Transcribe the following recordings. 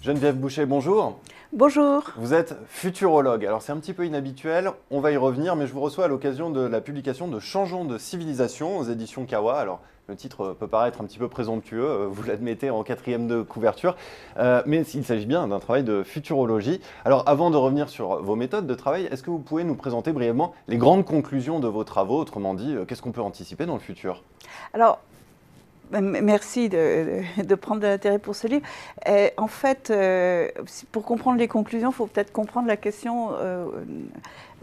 Geneviève Boucher, bonjour. Bonjour. Vous êtes futurologue. Alors c'est un petit peu inhabituel, on va y revenir, mais je vous reçois à l'occasion de la publication de Changeons de civilisation aux éditions Kawa. Alors le titre peut paraître un petit peu présomptueux, vous l'admettez en quatrième de couverture, mais il s'agit bien d'un travail de futurologie. Alors avant de revenir sur vos méthodes de travail, est-ce que vous pouvez nous présenter brièvement les grandes conclusions de vos travaux? Autrement dit, qu'est-ce qu'on peut anticiper dans le futur? Alors, merci de prendre de l'intérêt pour ce livre. En fait, pour comprendre les conclusions, il faut peut-être comprendre la question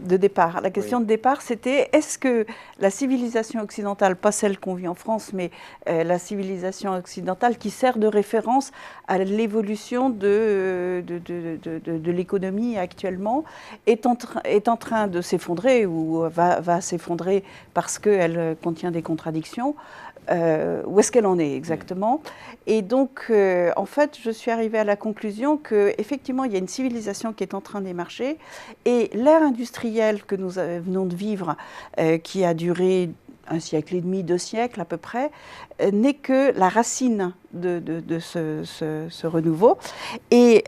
de départ. La question de départ, c'était est-ce que la civilisation occidentale, pas celle qu'on vit en France, mais la civilisation occidentale qui sert de référence à l'évolution de l'économie actuellement, est en train de s'effondrer ou va s'effondrer parce qu'elle contient des contradictions? Où est-ce qu'elle en est exactement? Et donc, en fait, je suis arrivée à la conclusion qu'effectivement, il y a une civilisation qui est en train d'émerger et l'ère industrielle que nous venons de vivre, qui a duré 1,5 siècle, 2 siècles à peu près, n'est que la racine de ce renouveau. Et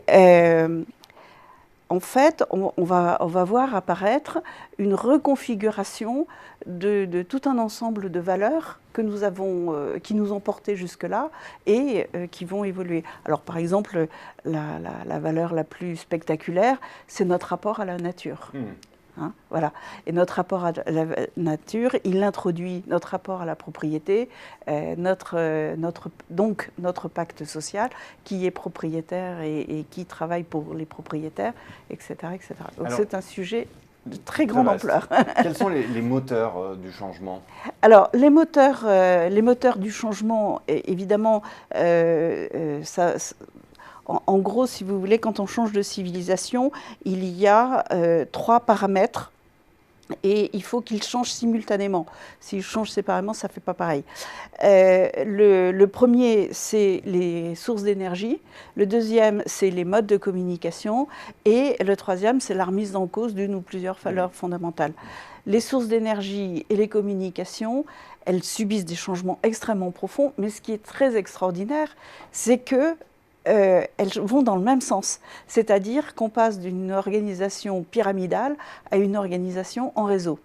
en fait, on va voir apparaître une reconfiguration de tout un ensemble de valeurs que nous avons, qui nous ont portés jusque-là et qui vont évoluer. Alors, par exemple, la valeur la plus spectaculaire, c'est notre rapport à la nature. Hein, voilà. Et notre rapport à la nature, il introduit notre rapport à la propriété, donc notre pacte social, qui est propriétaire et qui travaille pour les propriétaires, etc. etc. Donc c'est un sujet de très grande ampleur. Quels sont les moteurs du changement? Alors, les moteurs du changement, évidemment, en gros, si vous voulez, quand on change de civilisation, il y a 3 paramètres et il faut qu'ils changent simultanément. S'ils changent séparément, ça ne fait pas pareil. Le premier, c'est les sources d'énergie. Le deuxième, c'est les modes de communication. Et le troisième, c'est la remise en cause d'une ou plusieurs valeurs fondamentales. Les sources d'énergie et les communications, elles subissent des changements extrêmement profonds. Mais ce qui est très extraordinaire, c'est que elles vont dans le même sens, c'est-à-dire qu'on passe d'une organisation pyramidale à une organisation en réseau.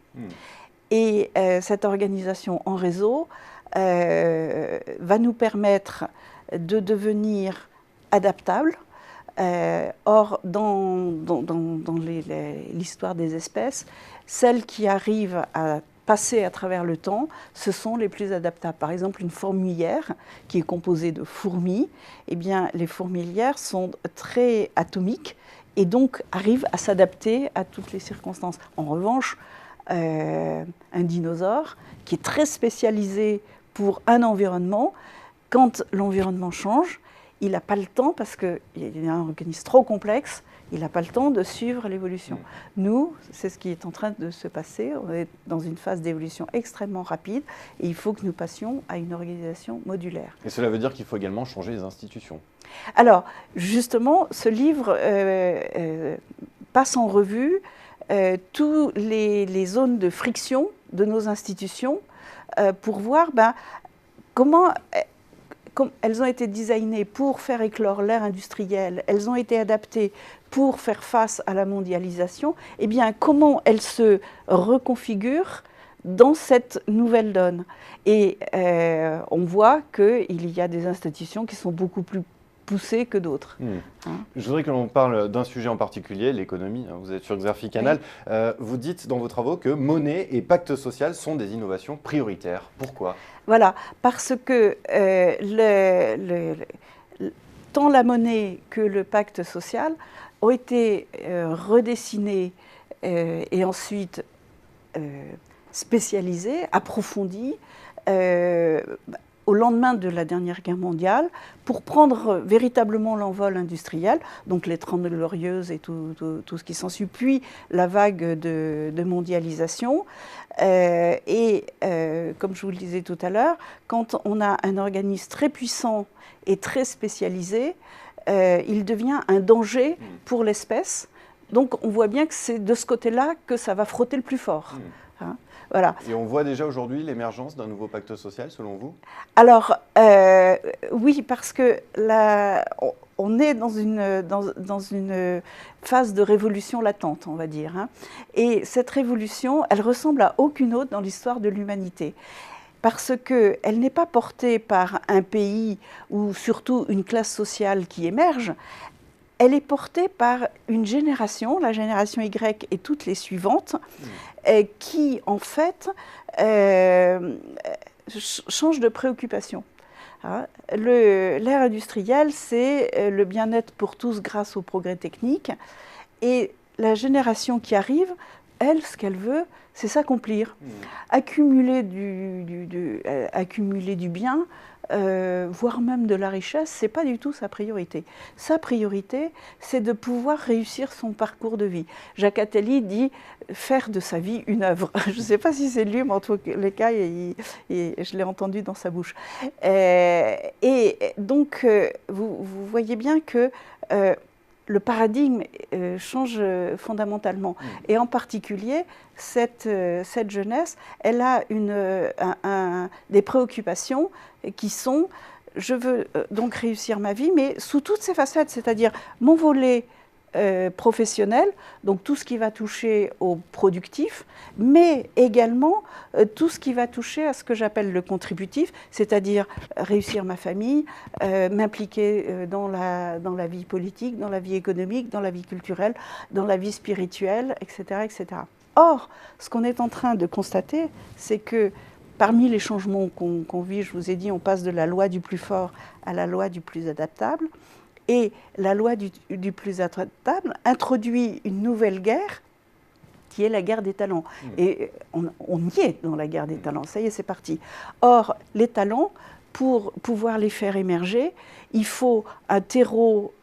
Et cette organisation en réseau va nous permettre de devenir adaptables. Or, dans l'histoire des espèces, celles qui arrivent à passer à travers le temps, ce sont les plus adaptables. Par exemple, une fourmilière qui est composée de fourmis, eh bien, les fourmilières sont très atomiques et donc arrivent à s'adapter à toutes les circonstances. En revanche, un dinosaure qui est très spécialisé pour un environnement, quand l'environnement change, il n'a pas le temps, parce qu'il a un organisme trop complexe, il n'a pas le temps de suivre l'évolution. Nous, c'est ce qui est en train de se passer. On est dans une phase d'évolution extrêmement rapide et il faut que nous passions à une organisation modulaire. Et cela veut dire qu'il faut également changer les institutions. Alors, justement, ce livre passe en revue toutes les zones de friction de nos institutions pour voir comment elles ont été designées pour faire éclore l'ère industrielle, elles ont été adaptées pour faire face à la mondialisation, eh bien, comment elles se reconfigurent dans cette nouvelle donne. Et on voit qu'il y a des institutions qui sont beaucoup plus poussées que d'autres. Je voudrais que l'on parle d'un sujet en particulier, l'économie. Vous êtes sur Xerfi Canal. Vous dites dans vos travaux que monnaie et pacte social sont des innovations prioritaires. Pourquoi ? Voilà, parce que tant la monnaie que le pacte social ont été redessinés et ensuite spécialisés, approfondis au lendemain de la dernière guerre mondiale pour prendre véritablement l'envol industriel, donc les 30 Glorieuses et tout ce qui s'ensuit, puis la vague de mondialisation. Comme je vous le disais tout à l'heure, quand on a un organisme très puissant et très spécialisé, il devient un danger pour l'espèce. Donc on voit bien que c'est de ce côté-là que ça va frotter le plus fort. Hein, voilà. Et on voit déjà aujourd'hui l'émergence d'un nouveau pacte social, selon vous ? Alors, oui, parce que on est dans une phase de révolution latente, on va dire. Hein. Et cette révolution, elle ressemble à aucune autre dans l'histoire de l'humanité. Parce qu'elle n'est pas portée par un pays ou surtout une classe sociale qui émerge, elle est portée par une génération, la génération Y et toutes les suivantes, qui en fait changent de préoccupation. Hein. L'ère industrielle, c'est le bien-être pour tous grâce au progrès technique. Et la génération qui arrive, elle, ce qu'elle veut, c'est s'accomplir. Accumuler du bien, voire même de la richesse, ce n'est pas du tout sa priorité. Sa priorité, c'est de pouvoir réussir son parcours de vie. Jacques Attali dit faire de sa vie une œuvre. Je ne sais pas si c'est lui, mais en tous les cas, je l'ai entendu dans sa bouche. Et donc, vous voyez bien que le paradigme change fondamentalement. Et en particulier, cette jeunesse, elle a des préoccupations qui sont, je veux donc réussir ma vie, mais sous toutes ses facettes, c'est-à-dire mon volet professionnel, donc tout ce qui va toucher au productif, mais également tout ce qui va toucher à ce que j'appelle le contributif, c'est-à-dire réussir ma famille, m'impliquer dans la vie politique, dans la vie économique, dans la vie culturelle, dans la vie spirituelle, etc., etc. Or, ce qu'on est en train de constater, c'est que parmi les changements qu'on vit, je vous ai dit, on passe de la loi du plus fort à la loi du plus adaptable. Et la loi du plus adaptable introduit une nouvelle guerre qui est la guerre des talents. Et on y est dans la guerre des talents, ça y est, c'est parti. Or, les talents, pour pouvoir les faire émerger, il faut un terreau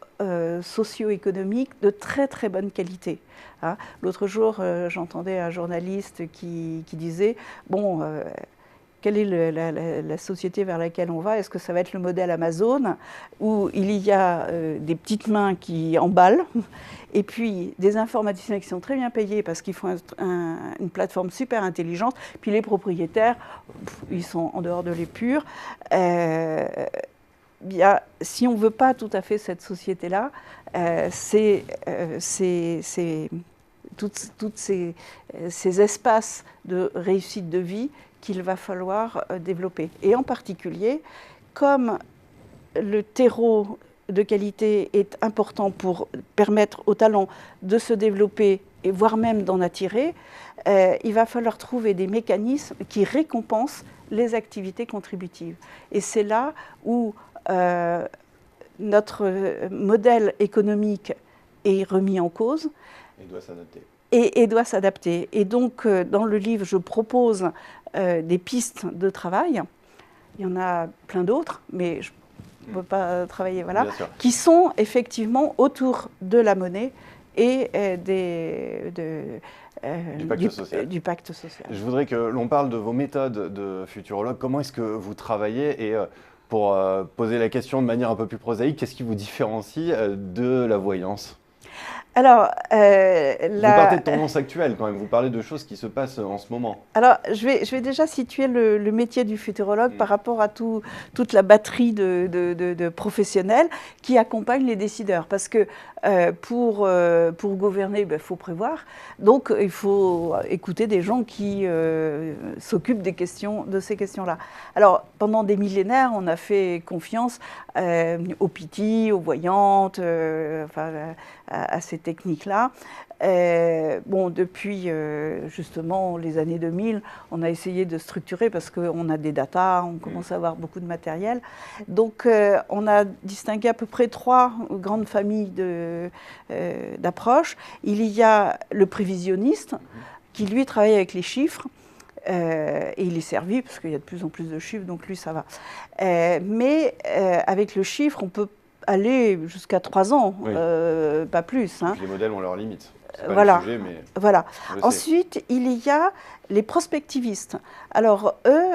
socio-économique de très très bonne qualité. Hein. L'autre jour, j'entendais un journaliste qui disait, bon, quelle est la société vers laquelle on va? Est-ce que ça va être le modèle Amazon, où il y a des petites mains qui emballent, et puis des informaticiens qui sont très bien payés parce qu'ils font une plateforme super intelligente, puis les propriétaires, ils sont en dehors de l'épure. Bien, si on ne veut pas tout à fait cette société-là, c'est toutes ces espaces de réussite de vie qu'il va falloir développer. Et en particulier, comme le terreau de qualité est important pour permettre aux talents de se développer et voire même d'en attirer, il va falloir trouver des mécanismes qui récompensent les activités contributives. Et c'est là où notre modèle économique est remis en cause. Et doit s'adapter. Et doit s'adapter. Et donc, dans le livre, je propose des pistes de travail. Il y en a plein d'autres, mais je ne peux pas travailler, voilà, qui sont effectivement autour de la monnaie et du pacte social. Je voudrais que l'on parle de vos méthodes de futurologue. Comment est-ce que vous travaillez? Et pour poser la question de manière un peu plus prosaïque, qu'est-ce qui vous différencie de la voyance? Alors, vous partez de tendances actuelles quand même, vous parlez de choses qui se passent en ce moment. Alors, je vais déjà situer le métier du futurologue par rapport à toute la batterie de professionnels qui accompagnent les décideurs. Parce que pour gouverner, il faut prévoir. Donc, il faut écouter des gens qui s'occupent de ces questions-là. Alors, pendant des millénaires, on a fait confiance aux pitis, aux voyantes, à ces techniques-là. Bon, depuis justement les années 2000, on a essayé de structurer parce qu'on a des datas, on commence à avoir beaucoup de matériel. Donc, on a distingué à peu près 3 grandes familles d'approches. Il y a le prévisionniste qui, lui, travaille avec les chiffres. Et il est servi parce qu'il y a de plus en plus de chiffres, donc lui, ça va. Mais avec le chiffre, on peut aller jusqu'à 3 ans, oui. Pas plus. Hein. Les modèles ont leurs limites. Voilà. Sujet, mais voilà. Ensuite, il y a les prospectivistes. Alors, eux,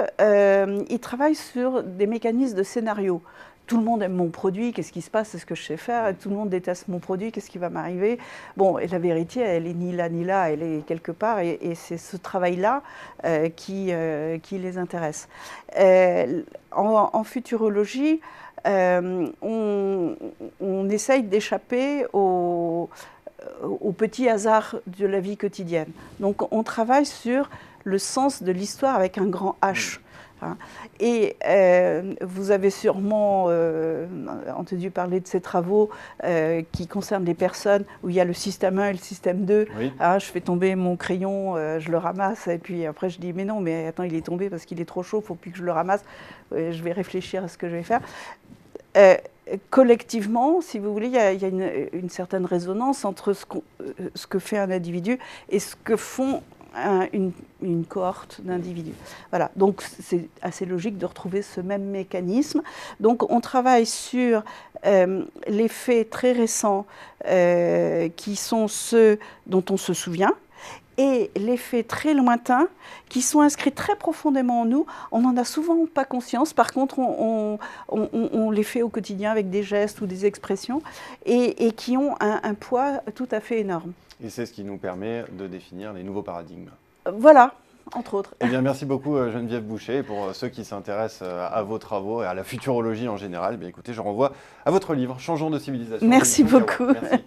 ils travaillent sur des mécanismes de scénario. Tout le monde aime mon produit, qu'est-ce qui se passe, c'est ce que je sais faire, et tout le monde déteste mon produit, qu'est-ce qui va m'arriver. Bon, et la vérité, elle est ni là ni là, elle est quelque part, et c'est ce travail-là qui les intéresse. En futurologie, on essaye d'échapper aux petits hasards de la vie quotidienne. Donc on travaille sur le sens de l'histoire avec un grand H. Hein. Et vous avez sûrement entendu parler de ces travaux qui concernent les personnes où il y a le système 1 et le système 2. Oui. Hein, je fais tomber mon crayon, je le ramasse et puis après je dis mais non, mais attends, il est tombé parce qu'il est trop chaud, il ne faut plus que je le ramasse, je vais réfléchir à ce que je vais faire. Collectivement, si vous voulez, il y a une certaine résonance entre ce que fait un individu et ce que font une cohorte d'individus. Voilà, donc c'est assez logique de retrouver ce même mécanisme. Donc on travaille sur les faits très récents qui sont ceux dont on se souvient, et les faits très lointains qui sont inscrits très profondément en nous. On n'en a souvent pas conscience. Par contre, on les fait au quotidien avec des gestes ou des expressions et qui ont un poids tout à fait énorme. Et c'est ce qui nous permet de définir les nouveaux paradigmes. Voilà, entre autres. Eh bien, merci beaucoup Geneviève Boucher. Et pour ceux qui s'intéressent à vos travaux et à la futurologie en général, eh bien, écoutez, je renvoie à votre livre « Changeons de civilisation ». Merci beaucoup. Merci.